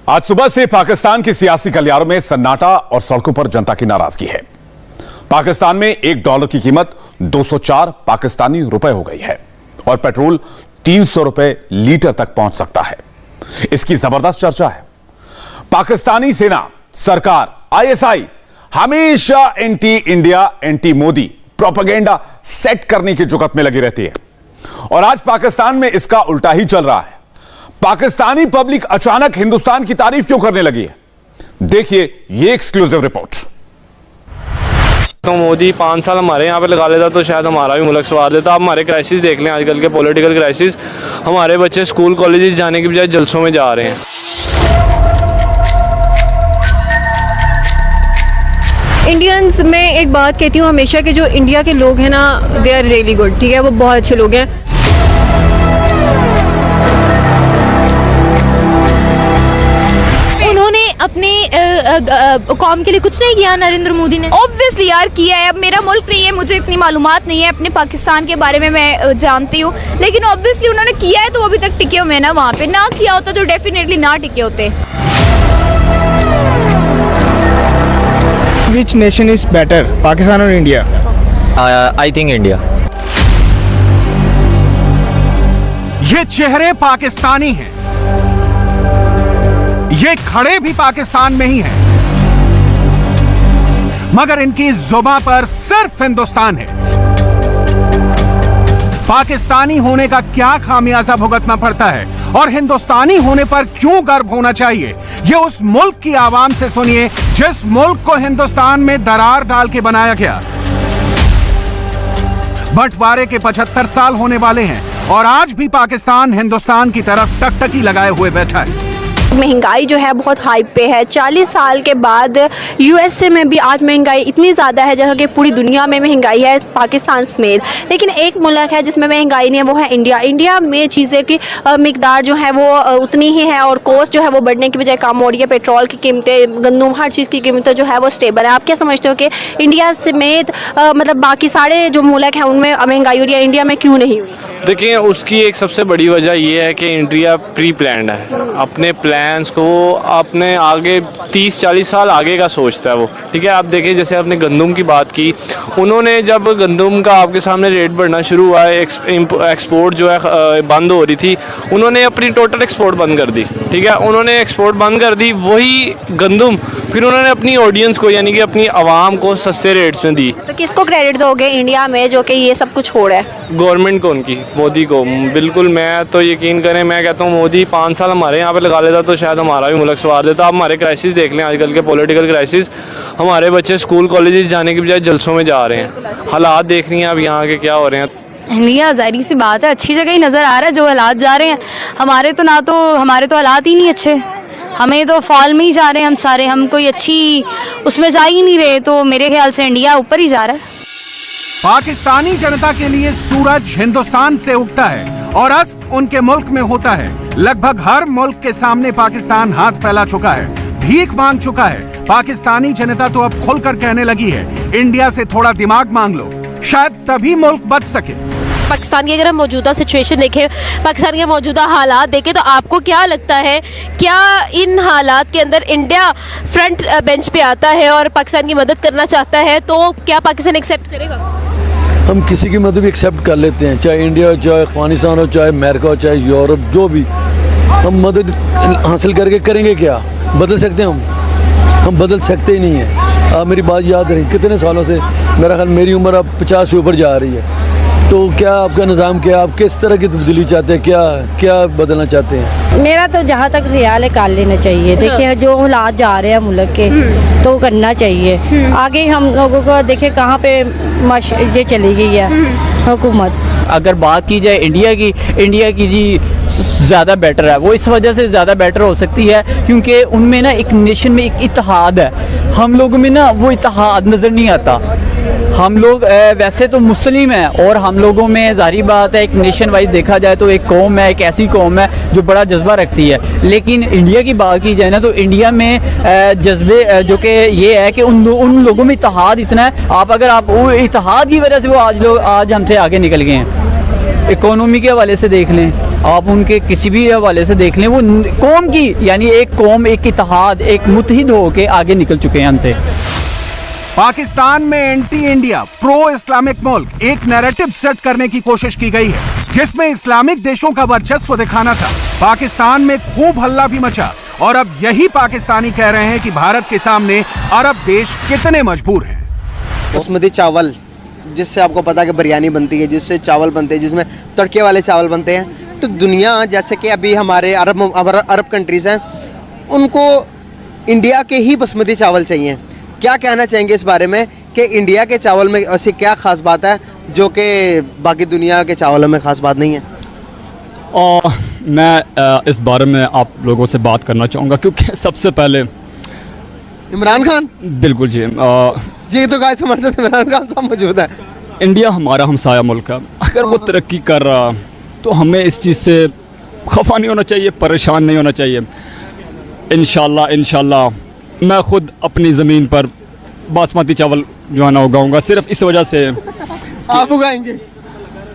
आज सुबह से पाकिस्तान की सियासी गलियारों में सन्नाटा और सड़कों पर जनता की नाराजगी है। पाकिस्तान में $1 की कीमत 204 पाकिस्तानी रुपए हो गई है और पेट्रोल 300 रुपए लीटर तक पहुंच सकता है। इसकी जबरदस्त चर्चा है। पाकिस्तानी सेना, सरकार, आईएसआई हमेशा anti India, anti Modi propaganda set करने की जुगत में लगी रहती है और आज पाकिस्तान में इसका उल्टा ही चल रहा है। पाकिस्तानी पब्लिक अचानक हिंदुस्तान की तारीफ क्यों करने लगी है? देखिए ये एक्सक्लूसिव रिपोर्ट। तो मोदी 5 साल हमारे यहाँ पे लगा लेता तो शायद हमारा भी मुल्क संवार देता। आप हमारे क्राइसिस देख लें, आजकल के पॉलिटिकल क्राइसिस। हमारे बच्चे स्कूल कॉलेजेस जाने की बजाय जलसों में जा रहे हैं। इंडियंस में एक बात कहती हूँ हमेशा कि जो इंडिया के लोग हैं ना, दे आर रियली गुड। ठीक है, वो बहुत अच्छे लोग हैं। उन्होंने अपने कौम के लिए कुछ नहीं किया नरेंद्र मोदी ने। ऑब्वियसली यार किया है। अब मेरा मुल्क नहीं है, मुझे इतनी मालूमात नहीं है अपने पाकिस्तान के बारे में, मैं जानती हूँ, लेकिन ऑब्वियसली उन्होंने किया है तो वो अभी तक टिके हुए हैं ना वहाँ पे। ना किया होता तो डेफिनेटली ना टिके होते। Which nation is better, Pakistan और इंडिया? I think India. ये चेहरे पाकिस्तानी हैं, ये खड़े भी पाकिस्तान में ही हैं, मगर इनकी जुबान पर सिर्फ हिंदुस्तान है। पाकिस्तानी होने का क्या खामियाजा भुगतना पड़ता है और हिंदुस्तानी होने पर क्यों गर्व होना चाहिए, ये उस मुल्क की आवाम से सुनिए जिस मुल्क को हिंदुस्तान में दरार डाल के बनाया गया। बंटवारे के 75 साल होने वाले हैं और आज भी पाकिस्तान हिंदुस्तान की तरफ टकटकी लगाए हुए बैठा है। महंगाई जो है बहुत हाइप पे है। 40 साल के बाद यूएसए में भी आज महंगाई इतनी ज़्यादा है जहाँ कि पूरी दुनिया में महंगाई है, पाकिस्तान समेत। लेकिन एक मुल्क है जिसमें महंगाई नहीं है, वो है इंडिया। इंडिया में चीज़ें की मिकदार जो है वो उतनी ही है और कॉस्ट जो है वो बढ़ने की बजाय कम हो रही है। पेट्रोल की कीमतें, गंदम, हर चीज़ की कीमतें जो है वो स्टेबल है। आप क्या समझते हो कि इंडिया समेत मतलब बाकी सारे जो मुल्क हैं उनमें महंगाई हो रही है, इंडिया में क्यों नहीं हुई? देखिए, उसकी एक सबसे बड़ी वजह ये है कि इंडिया प्री प्लान्ड है। अपने प्लान्स को अपने आगे 30-40 साल आगे का सोचता है वो। ठीक है, आप देखिए जैसे आपने गंदम की बात की, उन्होंने जब गंदम का आपके सामने रेट बढ़ना शुरू हुआ है, एक्सपोर्ट जो है बंद हो रही थी, उन्होंने अपनी टोटल एक्सपोर्ट बंद कर दी। ठीक है, उन्होंने एक्सपोर्ट बंद कर दी, वही गंदम फिर उन्होंने अपनी ऑडियंस को यानी कि अपनी आवाम को सस्ते रेट्स में दी। तो किसको क्रेडिट दोगे इंडिया में जो कि ये सब कुछ हो रहा है? गवर्नमेंट को, उनकी, मोदी को। बिल्कुल, मैं तो यकीन करें, मैं कहता हूँ मोदी 5 साल हमारे यहाँ पे लगा लेता तो शायद हमारा भी मुल्क संवार देता। आप हमारे क्राइसिस देख लें, आजकल के पॉलिटिकल क्राइसिस। हमारे बच्चे स्कूल कॉलेजेस जाने की बजाय जलसों में जा रहे हैं। हालात देख रही हैं आप यहाँ के क्या हो रहे हैं। इंडिया जाहिर सी बात है अच्छी जगह ही नज़र आ रहा है जो हालात जा रहे हैं। हमारे तो हालात ही नहीं अच्छे, हमें तो फॉल में ही जा रहे हैं हम सारे। हम कोई अच्छी उसमें जा ही नहीं रहे, तो मेरे ख्याल से इंडिया ऊपर ही जा रहा है। पाकिस्तानी जनता के लिए सूरज हिंदुस्तान से उगता है और अस्त उनके मुल्क में होता है। लगभग हर मुल्क के सामने पाकिस्तान हाथ फैला चुका है, भीख मांग चुका है। पाकिस्तानी जनता तो अब खुलकर कहने लगी है, इंडिया से थोड़ा दिमाग मांग लो, शायद तभी मुल्क बच सके। पाकिस्तान की अगर हम मौजूदा सिचुएशन देखें, पाकिस्तान के मौजूदा हालात देखें, तो आपको क्या लगता है, क्या इन हालात के अंदर इंडिया फ्रंट बेंच पे आता है और पाकिस्तान की मदद करना चाहता है, तो क्या पाकिस्तान एक्सेप्ट करेगा? हम किसी की मदद भी एक्सेप्ट कर लेते हैं, चाहे इंडिया हो, चाहे अफगानिस्तान हो, चाहे अमेरिका हो, चाहे यूरोप, जो भी। हम मदद हासिल करके करेंगे क्या? बदल सकते हैं हम बदल सकते ही नहीं हैं। आप मेरी बात याद रखें, कितने सालों से, मेरा ख्याल मेरी उम्र अब 50 से ऊपर जा रही है, तो क्या आपका निज़ाम, क्या आप किस तरह की तब्दीली चाहते हैं, क्या बदलना चाहते हैं? मेरा तो जहाँ तक ख्याल है कर लेना चाहिए। देखिए जो हालात जा रहे हैं मुल्क के, तो करना चाहिए। आगे हम लोगों को देखिए कहाँ पे ये चली गई है हुकूमत। अगर बात की जाए इंडिया की जी ज़्यादा बेटर है। वो इस वजह से ज़्यादा बेटर हो सकती है क्योंकि उनमें ना एक नेशन में एक इत्तेहाद है। हम लोगों में ना वो इत्तेहाद नज़र नहीं आता। हम लोग वैसे तो मुस्लिम हैं और हम लोगों में ज़ाहिर बात है, एक नेशन वाइज देखा जाए तो एक कौम है, एक ऐसी कौम है जो बड़ा जज्बा रखती है। लेकिन इंडिया की बात की जाए ना, तो इंडिया में जज्बे जो कि ये है कि उन लोगों में इत्तेहाद इतना है। आप वो इत्तेहाद की वजह से वो आज हमसे आगे निकल गए हैं। इकोनॉमी के हवाले से देख लें, आप उनके किसी भी हवाले से देख लें, वो कौम की यानी एक कौम, एक इत्तेहाद, एक मुत्तहिद होकर आगे निकल चुके हैं हमसे। पाकिस्तान में एंटी इंडिया प्रो इस्लामिक मुल्क एक नैरेटिव सेट करने की कोशिश की गई है, जिसमें इस्लामिक देशों का वर्चस्व दिखाना था। पाकिस्तान में खूब हल्ला भी मचा और अब यही पाकिस्तानी कह रहे हैं कि भारत के सामने अरब देश कितने मजबूर हैं। बासमती चावल, जिससे आपको पता है कि बिरयानी बनती है, जिससे चावल बनते हैं, जिसमें तड़के वाले चावल बनते हैं, तो दुनिया जैसे कि अभी हमारे अरब कंट्रीज हैं, उनको इंडिया के ही बासमती चावल चाहिए। क्या कहना चाहेंगे इस बारे में कि इंडिया के चावल में ऐसी क्या खास बात है जो कि बाकी दुनिया के चावलों में खास बात नहीं है? मैं इस बारे में आप लोगों से बात करना चाहूँगा, क्योंकि सबसे पहले इमरान खान, बिल्कुल जी जी, तो गाइस हमारे साथ इमरान खान साहब मौजूद है। इंडिया हमारा हमसाया मुल्क है, अगर वो तरक्की कर रहा तो हमें इस चीज़ से खफा नहीं होना चाहिए, परेशान नहीं होना चाहिए। इंशाल्लाह मैं ख़ुद अपनी ज़मीन पर बासमती चावल जो है ना उगाऊँगा, सिर्फ इस वजह से। आप उगाएंगे?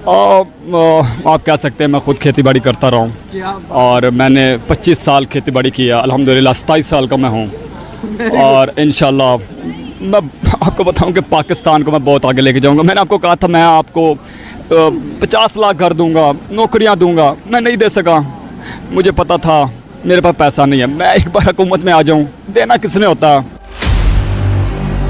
आप कह सकते हैं मैं ख़ुद खेती बाड़ी करता रहा हूँ और मैंने 25 साल खेती बाड़ी किया, अल्हम्दुलिल्लाह 27 साल का मैं हूँ और इंशाल्लाह मैं आपको बताऊं कि पाकिस्तान को मैं बहुत आगे लेके जाऊंगा। मैंने आपको कहा था मैं आपको 50 लाख घर दूंगा, नौकरियां दूंगा, मैं नहीं दे सका, मुझे पता था मेरे पास पैसा नहीं है। मैं एक बार हुकूमत में आ जाऊं, देना किसने होता।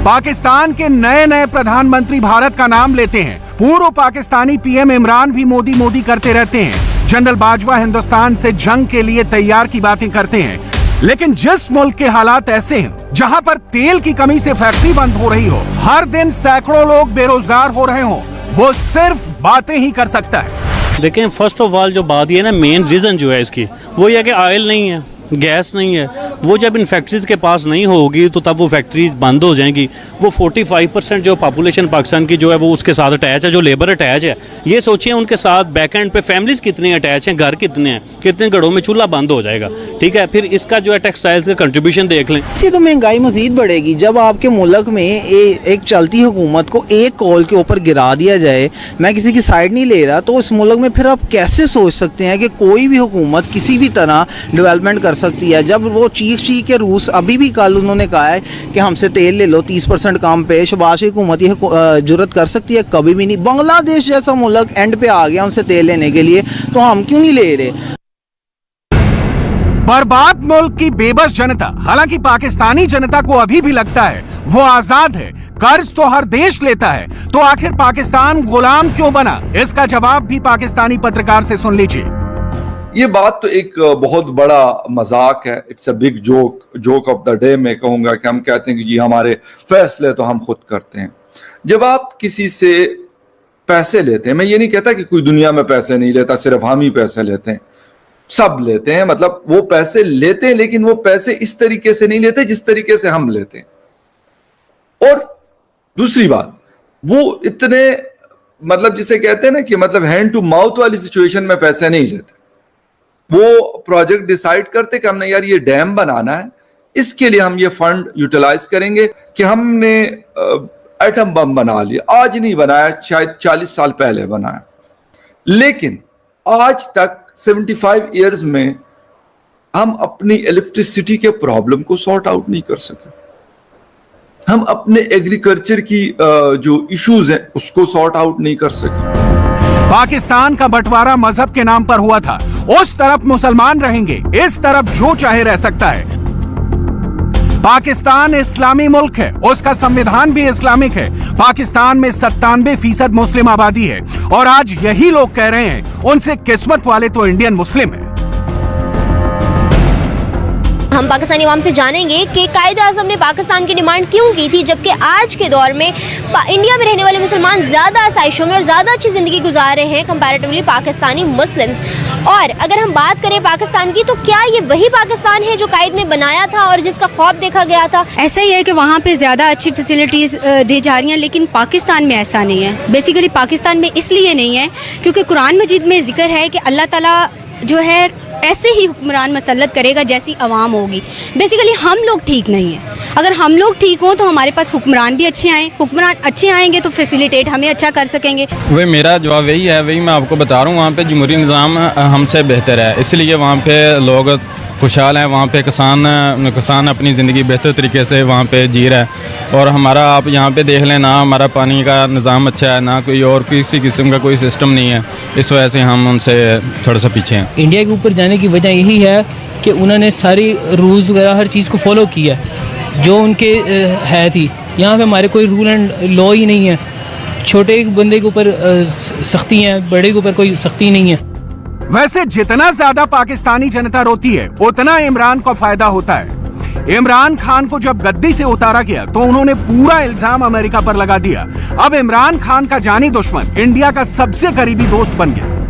पाकिस्तान के नए नए प्रधानमंत्री भारत का नाम लेते हैं। पूर्व पाकिस्तानी पीएम इमरान भी मोदी करते रहते हैं। जनरल बाजवा हिंदुस्तान से जंग के लिए तैयार की बातें करते हैं, लेकिन जिस मुल्क के हालात ऐसे हैं जहां पर तेल की कमी से फैक्ट्री बंद हो रही हो, हर दिन सैकड़ों लोग बेरोजगार हो रहे हो, वो सिर्फ बातें ही कर सकता है। देखें, फर्स्ट ऑफ ऑल जो बात ये है ना, मेन रीज़न जो है इसकी वो ये है कि ऑयल नहीं है, गैस नहीं है। वो जब इन फैक्ट्रीज़ के पास नहीं होगी तो तब वो फैक्ट्री बंद हो जाएंगी। वो 45% जो पॉपुलेशन पाकिस्तान की जो है वो उसके साथ अटैच है, जो लेबर अटैच है। ये सोचिए उनके साथ बैक एंड पे फैमिलीज कितने अटैच हैं, घर कितने हैं, कितने घरों में चूल्हा बंद हो जाएगा। ठीक है, फिर इसका जो है टेक्सटाइल्स का कंट्रीब्यूशन देख लें। इससे तो महंगाई मजीद बढ़ेगी जब आपके मुल्क में एक चलती हुकूमत को एक कॉल के ऊपर गिरा दिया जाए। मैं किसी की साइड नहीं ले रहा, तो इस मुल्क में फिर आप कैसे सोच सकते हैं कि कोई भी हुकूमत किसी भी तरह डेवलपमेंट कर सकती है, जब वो चीख के रूस अभी भी कल उन्होंने कहा है कि हमसे तेल ले लो 30% कम पे। शबाश हुकूमत ये जुर्रत कर सकती है? कभी भी नहीं। बांग्लादेश जैसा मुल्क एंड पे आ गया उनसे तेल लेने के लिए, तो हम क्यों नहीं ले रहे? बर्बाद मुल्क की बेबस जनता, हालांकि पाकिस्तानी जनता को अभी भी लगता है वो आजाद है, कर्ज तो हर देश लेता है, तो आखिर पाकिस्तान गुलाम क्यों बना? इसका जवाब भी पाकिस्तानी पत्रकार से सुन लीजिए। ये बात तो एक बहुत बड़ा मजाक है, it's a big joke of the day मैं कहूंगा कि हम कहते हैं कि जी हमारे फैसले तो हम खुद करते हैं। जब आप किसी से पैसे लेते हैं, मैं ये नहीं कहता कि कोई दुनिया में पैसे नहीं लेता, सिर्फ हम ही पैसे लेते हैं, सब लेते हैं, मतलब वो पैसे लेते हैं, लेकिन वो पैसे इस तरीके से नहीं लेते जिस तरीके से हम लेते हैं। और दूसरी बात, वो इतने मतलब जिसे कहते हैं ना कि मतलब हैंड टू माउथ वाली सिचुएशन में पैसे नहीं लेते। वो प्रोजेक्ट डिसाइड करते कि हमने यार ये डैम बनाना है, इसके लिए हम ये फंड यूटिलाइज करेंगे। कि हमने एटम बम बना लिया, आज नहीं बनाया, शायद 40 साल पहले बनाया, लेकिन आज तक 75 इयर्स में हम अपनी इलेक्ट्रिसिटी के प्रॉब्लम को सॉर्ट आउट नहीं कर सके। हम अपने एग्रीकल्चर की जो इश्यूज हैं उसको सॉर्ट आउट नहीं कर सके। पाकिस्तान का बंटवारा मजहब के नाम पर हुआ था। उस तरफ मुसलमान रहेंगे, इस तरफ जो चाहे रह सकता है। पाकिस्तान इस्लामी मुल्क है, उसका संविधान भी इस्लामिक है। पाकिस्तान में 97% मुस्लिम आबादी है और आज यही लोग कह रहे हैं उनसे किस्मत वाले तो इंडियन मुस्लिम है। हम पाकिस्तानी अवाम से जानेंगे कि कायद-ए-आज़म ने पाकिस्तान की डिमांड क्यों की थी, जबकि आज के दौर में इंडिया में रहने वाले मुसलमान ज़्यादा आसाइशों में और ज़्यादा अच्छी ज़िंदगी गुजार रहे हैं कंपैरेटिवली पाकिस्तानी मुस्लिम्स। और अगर हम बात करें पाकिस्तान की, तो क्या ये वही पाकिस्तान है जो कायद ने बनाया था और जिसका ख्वाब देखा गया था? ऐसा ही है कि वहाँ पे ज़्यादा अच्छी फैसिलिटीज़ दी जा रही हैं, लेकिन पाकिस्तान में ऐसा नहीं है। बेसिकली पाकिस्तान में इसलिए नहीं है क्योंकि कुरान मजीद में जिक्र है कि अल्लाह ताला जो है ऐसे ही हुक्मरान मसल्लत करेगा जैसी आवाम होगी। बेसिकली हम लोग ठीक नहीं हैं। अगर हम लोग ठीक हों तो हमारे पास हुक्मरान भी अच्छे आएँ, हुक्मरान अच्छे आएंगे तो फैसिलिटेट हमें अच्छा कर सकेंगे। वही मेरा जवाब वही है, वही मैं आपको बता रहा हूँ, वहाँ पे जमहूरी निज़ाम हमसे बेहतर है, इसलिए वहाँ पे लोग खुशहाल हैं, वहाँ पे किसान अपनी ज़िंदगी बेहतर तरीके से वहाँ पे जी रहा है। और हमारा आप यहाँ पे देख लें ना, हमारा पानी का निज़ाम अच्छा है, ना कोई और किसी किस्म का कोई सिस्टम नहीं है, इस वजह से हम उनसे थोड़ा सा पीछे हैं। इंडिया के ऊपर जाने की वजह यही है कि उन्होंने सारी रूल्स वगैरह हर चीज़ को फॉलो किया जो उनके है थी। यहाँ पे हमारे कोई रूल एंड लॉ ही नहीं है। छोटे बंदे के ऊपर सख्ती है, बड़े के ऊपर कोई सख्ती नहीं है। वैसे जितना ज्यादा पाकिस्तानी जनता रोती है उतना इमरान को फायदा होता है। इमरान खान को जब गद्दी से उतारा गया तो उन्होंने पूरा इल्जाम अमेरिका पर लगा दिया। अब इमरान खान का जानी दुश्मन इंडिया का सबसे करीबी दोस्त बन गया।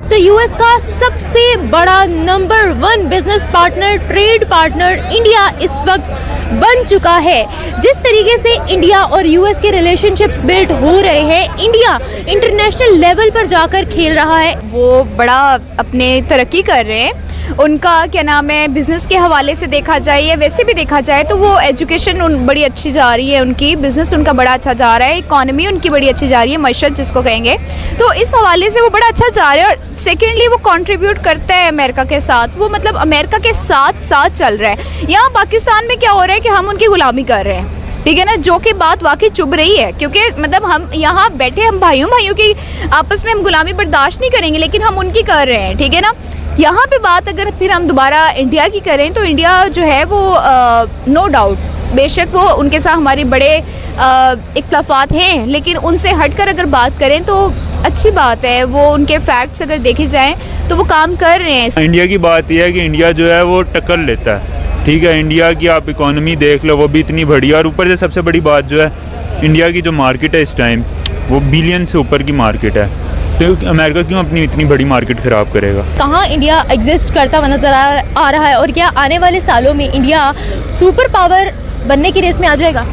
तो यूएस का सबसे बड़ा number 1 business partner, trade partner India इस वक्त बन चुका है। जिस तरीके से इंडिया और यूएस के रिलेशनशिप्स बिल्ड हो रहे हैं, इंडिया इंटरनेशनल लेवल पर जाकर खेल रहा है। वो बड़ा अपने तरक्की कर रहे हैं। उनका क्या नाम है, बिज़नेस के हवाले से देखा जाए या वैसे भी देखा जाए तो वो एजुकेशन बड़ी अच्छी जा रही है, उनकी बिज़नेस उनका बड़ा अच्छा जा रहा है, इकॉनमी उनकी बड़ी अच्छी जा रही है, मईशत जिसको कहेंगे, तो इस हवाले से वो बड़ा अच्छा जा रहा है। और सेकेंडली वो कंट्रीब्यूट करता है अमेरिका के साथ, वो मतलब अमेरिका के साथ साथ चल रहा है। यहाँ पाकिस्तान में क्या हो रहा है कि हम उनकी गुलामी कर रहे हैं, ठीक है ना, जो कि बात वाकई चुभ रही है, क्योंकि मतलब हम यहाँ बैठे हम भाइयों की आपस में हम गुलामी बर्दाश्त नहीं करेंगे, लेकिन हम उनकी कर रहे हैं, ठीक है ना। यहाँ पे बात अगर फिर हम दोबारा इंडिया की करें तो इंडिया जो है वो नो डाउट बेशक वो उनके साथ हमारे बड़े इख्तलाफात हैं, लेकिन उनसे हटकर अगर बात करें तो अच्छी बात है। वो उनके फैक्ट्स अगर देखे जाएं तो वो काम कर रहे हैं। इंडिया की बात यह है कि इंडिया जो है वो टक्कर लेता है, ठीक है। इंडिया की आप इकोनॉमी देख लो, वो भी इतनी बढ़िया, और ऊपर से सबसे बड़ी बात जो है इंडिया की जो मार्केट है इस टाइम वो बिलियन से ऊपर की मार्केट है। तो अमेरिका क्यों अपनी इतनी बड़ी मार्केट ख़राब करेगा। कहाँ इंडिया एग्जिस्ट करता हुआ नज़र आ रहा है, और क्या आने वाले सालों में इंडिया सुपर पावर बनने की रेस में आ जाएगा?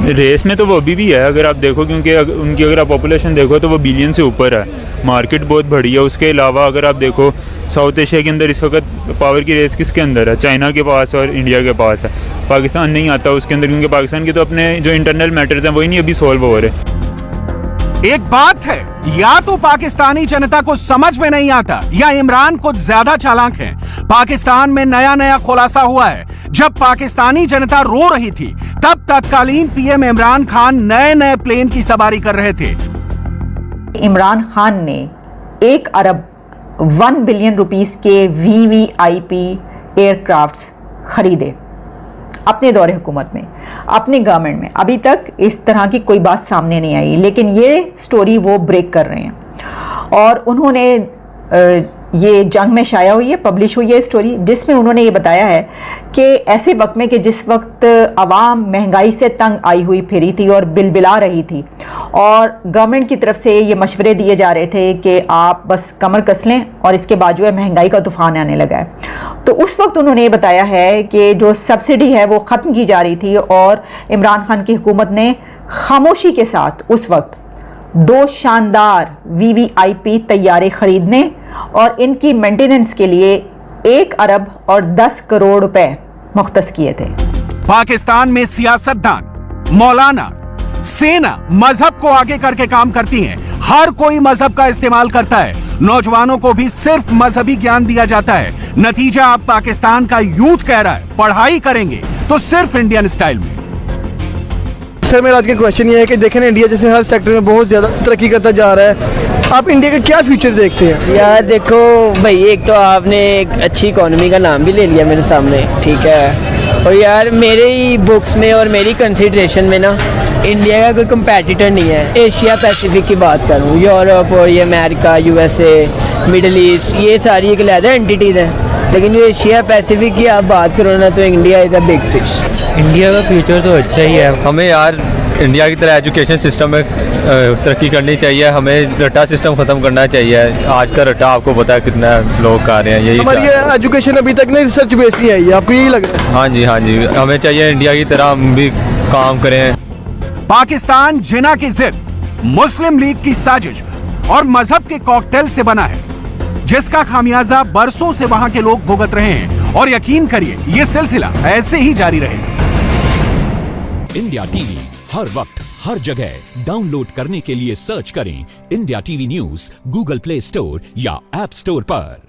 रेस में तो वो अभी भी है, अगर आप देखो, क्योंकि उनकी अगर आप पॉपुलेशन देखो तो वो बिलियन से ऊपर है, मार्केट बहुत बड़ी है। उसके अलावा अगर आप देखो साउथ एशिया के अंदर इस वक्त पावर की रेस किसके अंदर है? चाइना के पास और इंडिया के पास है। पाकिस्तान नहीं आता उसके अंदर, क्योंकि पाकिस्तान के तो अपने जो इंटरनल मैटर्स हैं वही नहीं अभी सॉल्व हो रहे। एक बात है, या तो पाकिस्तानी जनता को समझ में नहीं आता या इमरान कुछ ज्यादा चालाक हैं। पाकिस्तान में नया खुलासा हुआ है। जब पाकिस्तानी जनता रो रही थी तब तत्कालीन पीएम इमरान खान नए प्लेन की सवारी कर रहे थे। इमरान खान ने 1 अरब 1 बिलियन रुपीस के VVIP एयरक्राफ्ट्स खरीदे अपने दौरे हुकूमत में, अपने गवर्नमेंट में। अभी तक इस तरह की कोई बात सामने नहीं आई, लेकिन ये स्टोरी वो ब्रेक कर रहे हैं। और उन्होंने ये जंग में शाया हुई है, पब्लिश हुई है स्टोरी, जिसमें उन्होंने ये बताया है कि ऐसे वक्त में कि जिस वक्त आवाम महंगाई से तंग आई हुई फिरी थी और बिलबिला रही थी, और गवर्नमेंट की तरफ से ये मशवरे दिए जा रहे थे कि आप बस कमर कस लें और इसके बाद जो है महंगाई का तूफान आने लगा है, तो उस वक्त उन्होंने ये बताया है कि जो सब्सिडी है वो ख़त्म की जा रही थी, और इमरान खान की हुकूमत ने खामोशी के साथ उस वक्त 2 शानदार VVIP तैयारे खरीदने और इनकी मेंटेनेंस के लिए 1 अरब और 10 करोड़ रुपए मुख्तस किए थे। पाकिस्तान में सियासतदान, मौलाना, सेना मजहब को आगे करके काम करती हैं। हर कोई मजहब का इस्तेमाल करता है। नौजवानों को भी सिर्फ मजहबी ज्ञान दिया जाता है। नतीजा अब पाकिस्तान का यूथ कह रहा है पढ़ाई करेंगे तो सिर्फ इंडियन स्टाइल में। सर मेरा आज का क्वेश्चन ये है कि देखें ना, इंडिया जैसे हर सेक्टर में बहुत ज़्यादा तरक्की करता जा रहा है, आप इंडिया का क्या फ्यूचर देखते हैं? यार देखो भाई, एक तो आपने एक अच्छी इकोनॉमी का नाम भी ले लिया मेरे सामने, ठीक है, और यार मेरे ही बुक्स में और मेरी कंसिडरेशन में ना इंडिया का कोई कंपेटिटर नहीं है। एशिया पैसिफिक की बात करूँ, यूरोप और ये अमेरिका, USA, मिडल ईस्ट, ये सारी एक अलग एंटिटीज़ हैं, लेकिन जो एशिया पैसिफिक की आप बात करो ना तो India is a big fish. India का फ्यूचर तो अच्छा ही है। हमें यार इंडिया की तरह एजुकेशन सिस्टम में तरक्की करनी चाहिए। हमें रट्टा सिस्टम ख़त्म करना चाहिए। आज का रट्टा आपको पता है कितना लोग कर रहे हैं। यही हमारी एजुकेशन अभी तक ना रिसर्च बेस्ड नहीं आई, आपको यही लग रहा है? हाँ जी, हमें चाहिए इंडिया की तरह हम भी काम करें। पाकिस्तान जिना की जिद, मुस्लिम लीग की साजिश और मजहब के कॉकटेल से बना है। जिसका खामियाजा बरसों से वहां के लोग भुगत रहे हैं। और यकीन करिए ये सिलसिला ऐसे ही जारी रहेगा। इंडिया टीवी हर वक्त हर जगह डाउनलोड करने के लिए सर्च करें India TV news Google play store या ऐप स्टोर पर।